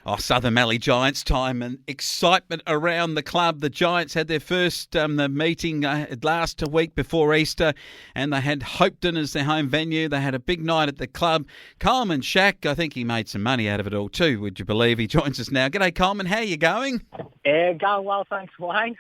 Oh, Southern Mallee Giants time and excitement around the club. The Giants had their first the meeting last week before Easter, and they had Hopeton as their home venue. They had a big night at the club. Coleman Shack, I think he made some money out of it all too, would you believe? He joins us now. G'day, Coleman. How are you going? Yeah, going well, thanks, Wayne.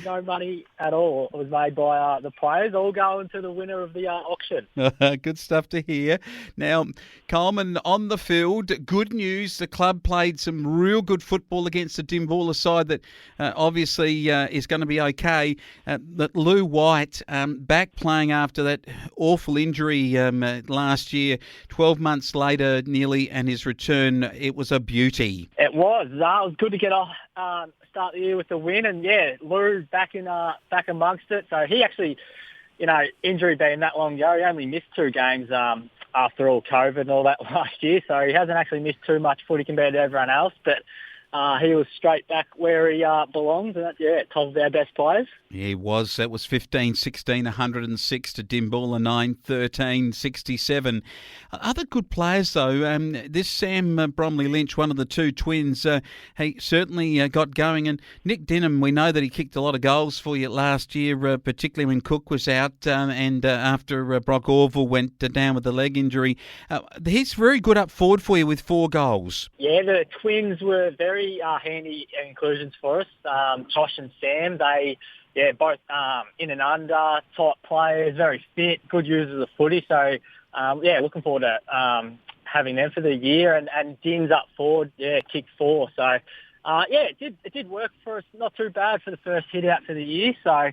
No money at all. It was made by the players, all going to the winner of the auction. Good stuff to hear. Now, Coleman, on the field, good news. The club played some real good football against the Dimboola side that obviously is going to be okay. That Lou White, back playing after that awful injury last year, 12 months later nearly, and his return, it was a beauty. It was. It was good to get off, start the year with the win, and yeah, Lou back amongst it. So he actually, injury being that long ago, he only missed 2 games after all COVID and all that last year. So he hasn't actually missed too much footy compared to everyone else, but he was straight back where he belongs, and that's, top of our best players. He was. That was 15-16, 106 to Dimboola 9-13, 67. Other good players, though. This Sam Bromley Lynch, one of the 2 twins, he certainly got going. And Nick Denham, we know that he kicked a lot of goals for you last year, particularly when Cook was out and after Brock Orville went down with the leg injury. He's very good up forward for you with 4 goals. Yeah, the twins were very handy inclusions for us. Josh and Sam, they... Yeah, both in and under type players, very fit, good users of footy. So, looking forward to having them for the year. And Din's up forward, kicked 4. So, it did work for us. Not too bad for the first hit out for the year. So,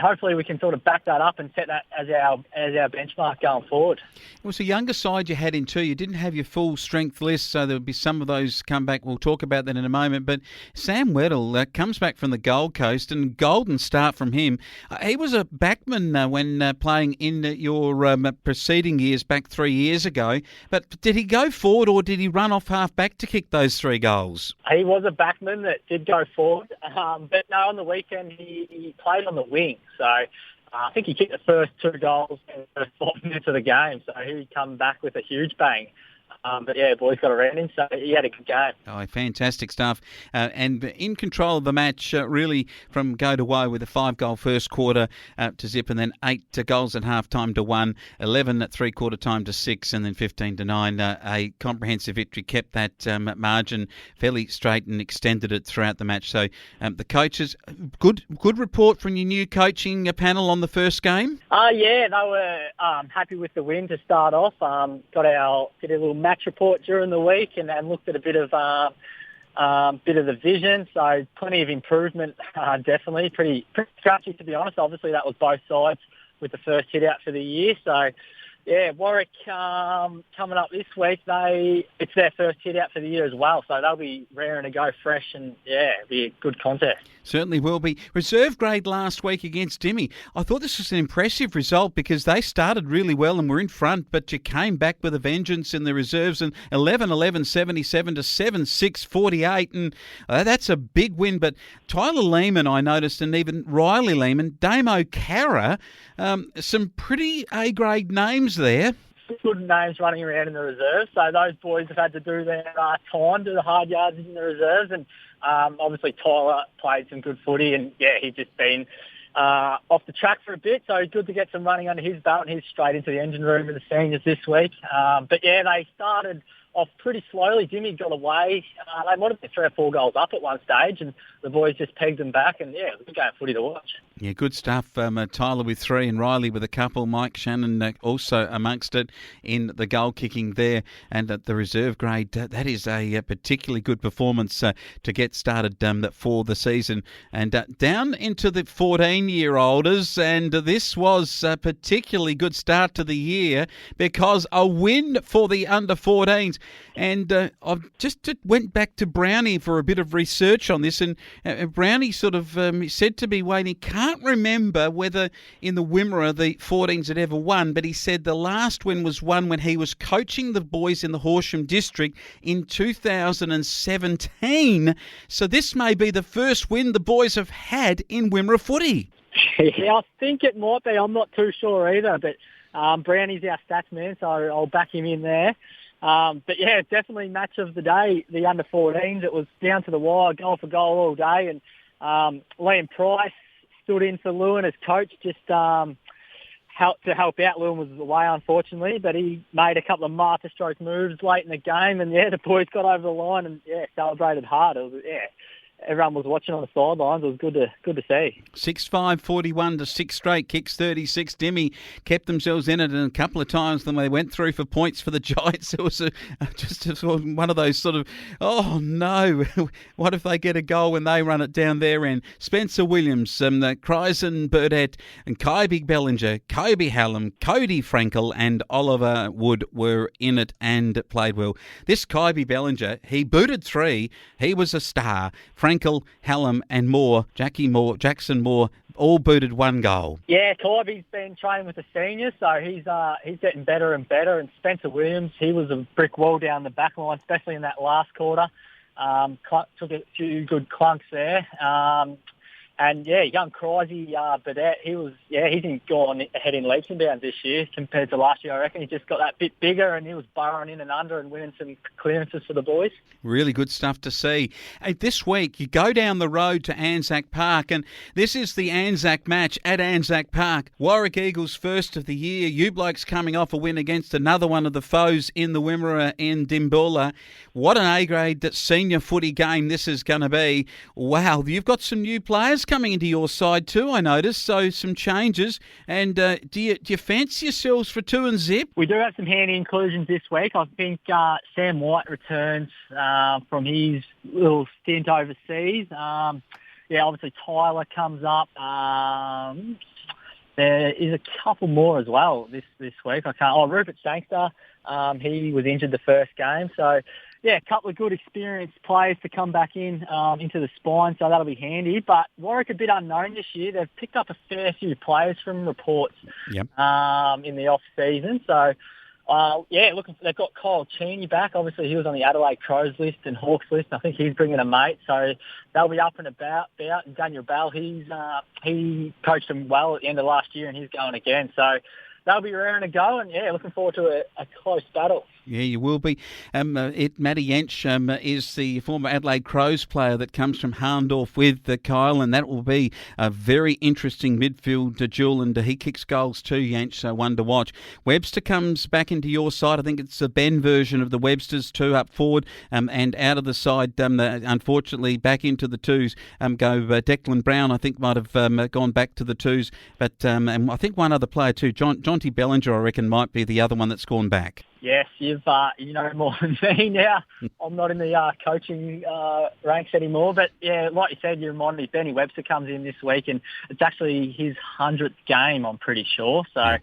hopefully we can sort of back that up and set that as our benchmark going forward. It was a younger side you had in too. You didn't have your full strength list, so there would be some of those come back. We'll talk about that in a moment. But Sam Weddle comes back from the Gold Coast, and golden start from him. He was a backman when playing in your preceding years, back 3 years ago. But did he go forward, or did he run off half back to kick those 3 goals? He was a backman that did go forward, but no, on the weekend he played on the wing. So I think he kicked the first 2 goals in the first 4 minutes of the game. So he'd come back with a huge bang. But boys got around him, so he had a good game. Oh, fantastic stuff. And in control of the match, really, from go to woe with a 5-goal first quarter to zip, and then 8 goals at half-time to 1, 11 at three-quarter time to 6, and then 15 to 9. A comprehensive victory kept that margin fairly straight and extended it throughout the match. So the coaches, good report from your new coaching panel on the first game? They were happy with the win to start off. Did a little match report during the week and looked at a bit of the vision. So plenty of improvement, definitely. Pretty scratchy, to be honest. Obviously, that was both sides with the first hit out for the year. So, Warwick coming up this week, it's their first hit out for the year as well. So they'll be raring to go fresh and, it'll be a good contest. Certainly will be. Reserve grade last week against Dimmy. I thought this was an impressive result because they started really well and were in front, but you came back with a vengeance in the reserves, and 11-11, 77 to 7-6, 48, and that's a big win. But Tyler Lehman, I noticed, and even Riley Lehman, Damo Cara, some pretty A-grade names there. Good names running around in the reserves. So those boys have had to do their time, do the hard yards in the reserves. And obviously Tyler played some good footy, and, he's just been off the track for a bit. So good to get some running under his belt, and he's straight into the engine room with the seniors this week. They started off pretty slowly. Jimmy got away. They might have been 3 or 4 goals up at one stage, and the boys just pegged them back, and it was a game of footy to watch. Yeah, good stuff. Tyler with 3 and Riley with a couple. Mike Shannon also amongst it in the goal kicking there. And at the reserve grade, that is a particularly good performance to get started for the season. And down into the 14-year-olders, and this was a particularly good start to the year because a win for the under-14s. And I just went back to Brownie for a bit of research on this, and Brownie sort of said to me, Wayne, he can't remember whether in the Wimmera the 14s had ever won, but he said the last win was one when he was coaching the boys in the Horsham district in 2017. So this may be the first win the boys have had in Wimmera footy. Yeah, I think it might be. I'm not too sure either, but Brownie's our stats man, so I'll back him in there. But yeah, definitely match of the day, the under-14s. It was down to the wire, goal for goal all day. And Liam Price stood in for Lewin as coach, just help out. Lewin was away, unfortunately, but he made a couple of masterstroke moves late in the game. And yeah, the boys got over the line and yeah, celebrated hard. It was, yeah. Everyone was watching on the sidelines. It was good to see. 6-5-41 to 6 straight kicks, 36. Demi kept themselves in it, and a couple of times when they went through for points for the Giants, it was just one of those sort of, oh no, what if they get a goal when they run it down their end? Spencer Williams, Kryzen Burdett, and Kybe Bellinger, Kobe Hallam, Cody Frankel, and Oliver Wood were in it and played well. This Kybe Bellinger, he booted 3. He was a star. Frankel, Hallam and Jackson Moore all booted 1 goal. Yeah, Kybe's been training with the seniors, so he's getting better and better. And Spencer Williams, he was a brick wall down the back line, especially in that last quarter. Took a few good clunks there. And yeah, young Kryze Burdett, he's gone ahead in leaps and bounds this year compared to last year. I reckon he just got that bit bigger and he was burrowing in and under and winning some clearances for the boys. Really good stuff to see. Hey, this week you go down the road to Anzac Park, and this is the Anzac match at Anzac Park. Warwick Eagles first of the year. You blokes coming off a win against another one of the foes in the Wimmera in Dimboola. What an A-grade senior footy game this is going to be. Wow, you've got some new players coming into your side too, I noticed, so some changes. And do you fancy yourselves for 2 and zip? We do have some handy inclusions this week. I think Sam White returns from his little stint overseas. Obviously Tyler comes up. There is a couple more as well this week. Rupert Sangster, he was injured the first game, so yeah, a couple of good experienced players to come back in into the spine, so that'll be handy. But Warwick a bit unknown this year. They've picked up a fair few players from reports in the off-season. So, they've got Kyle Cheney back. Obviously, he was on the Adelaide Crows list and Hawks list. I think he's bringing a mate, so they'll be up and about. And Daniel Bell, he coached them well at the end of last year, and he's going again. So they'll be raring to go, and yeah, looking forward to a close battle. Yeah, you will be. Matty Yench is the former Adelaide Crows player that comes from Harndorf with Kyle, and that will be a very interesting midfield duel, and he kicks goals too, Yench, so one to watch. Webster comes back into your side. I think it's the Ben version of the Websters, 2 up forward, and out of the side, unfortunately, back into the 2s go Declan Brown, I think might have gone back to the 2s, but and I think one other player too, Jonty Bellinger, I reckon, might be the other one that's gone back. Yes, you know more than me now. I'm not in the coaching ranks anymore, but yeah, like you said, you reminded me, Benny Webster comes in this week, and it's actually his 100th game, I'm pretty sure. So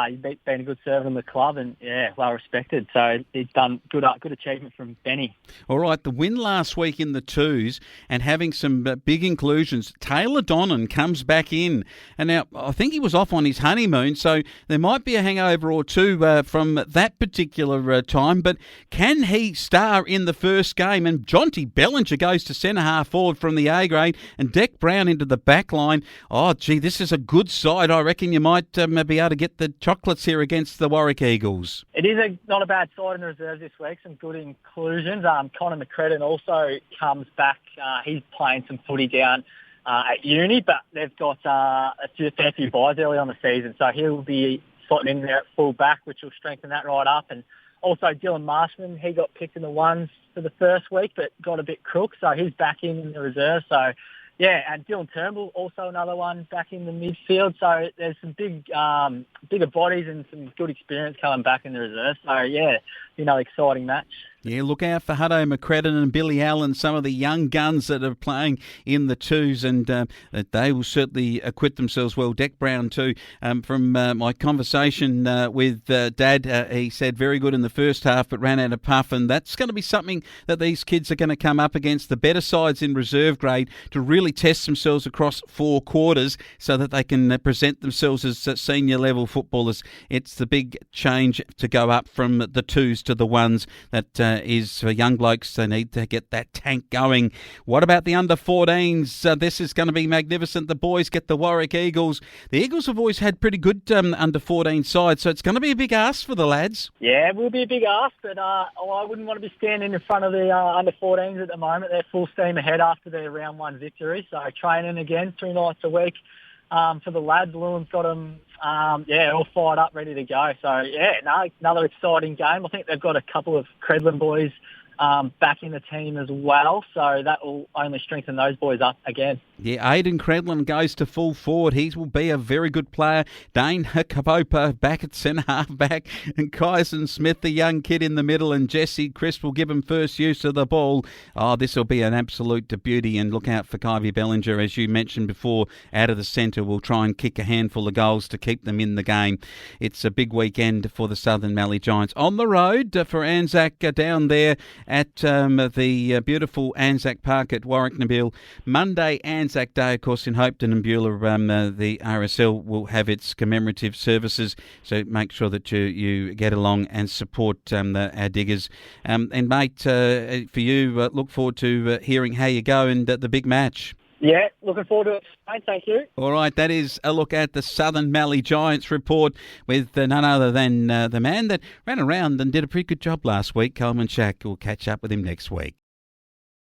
he's been a good servant in the club, and yeah, well respected. So he's done good achievement from Benny. All right, the win last week in the 2s and having some big inclusions. Taylor Donnan comes back in, and now I think he was off on his honeymoon, so there might be a hangover or two from that particular time. But can he star in the first game? And Jonty Bellinger goes to centre half forward from the A grade, and Deck Brown into the back line. Oh, gee, this is a good side. I reckon you might be able to get the chocolates here against the Warwick Eagles. It is not a bad side in the reserves this week. Some good inclusions. Connor McCredden also comes back. He's playing some footy down at uni, but they've got a fair few buys early on the season, so he'll be slotting in there at full back, which will strengthen that right up. And also Dylan Marshman, he got picked in the 1s for the first week, but got a bit crook, so he's back in the reserve. So yeah, and Dylan Turnbull, also another one back in the midfield. So there's some bigger bodies and some good experience coming back in the reserve. So yeah, exciting match. Yeah, look out for Hutto McCredden and Billy Allen, some of the young guns that are playing in the 2s, and they will certainly acquit themselves well. Deck Brown too. From my conversation with Dad, he said very good in the first half but ran out of puff, and that's going to be something that these kids are going to come up against the better sides in reserve grade to really test themselves across 4 quarters so that they can present themselves as senior level footballers. It's the big change to go up from the 2s to the 1s that is for young blokes. They need to get that tank going. What about the under-14s? This is going to be magnificent. The boys get the Warwick Eagles. The Eagles have always had pretty good under-14 sides, so it's going to be a big ask for the lads. Yeah, it will be a big ask, but I wouldn't want to be standing in front of the under-14s at the moment. They're full steam ahead after their round one victory, so training again 2 nights a week for the lads. Llewellyn's got them, all fired up, ready to go. So, another exciting game. I think they've got a couple of Credlin boys back in the team as well, so that will only strengthen those boys up again. Yeah, Aidan Credlin goes to full forward. He will be a very good player. Dane Kapopa back at centre half-back, and Kyson Smith, the young kid in the middle, and Jesse Crisp will give him first use of the ball. Oh, this will be an absolute beauty, and look out for Kyvie Bellinger, as you mentioned before, out of the centre. Will try and kick a handful of goals to keep them in the game. It's a big weekend for the Southern Mallee Giants. On the road for Anzac down there at the beautiful Anzac Park at Warwick Nabil. Monday, Anzac Day, of course, in Hopetoun and Beulah, the RSL will have its commemorative services, so make sure that you get along and support our diggers. And mate, for you, look forward to hearing how you go and the big match. Yeah, looking forward to it, mate. Thank you. All right, that is a look at the Southern Mallee Giants report with none other than the man that ran around and did a pretty good job last week, Coleman Shack. We'll catch up with him next week.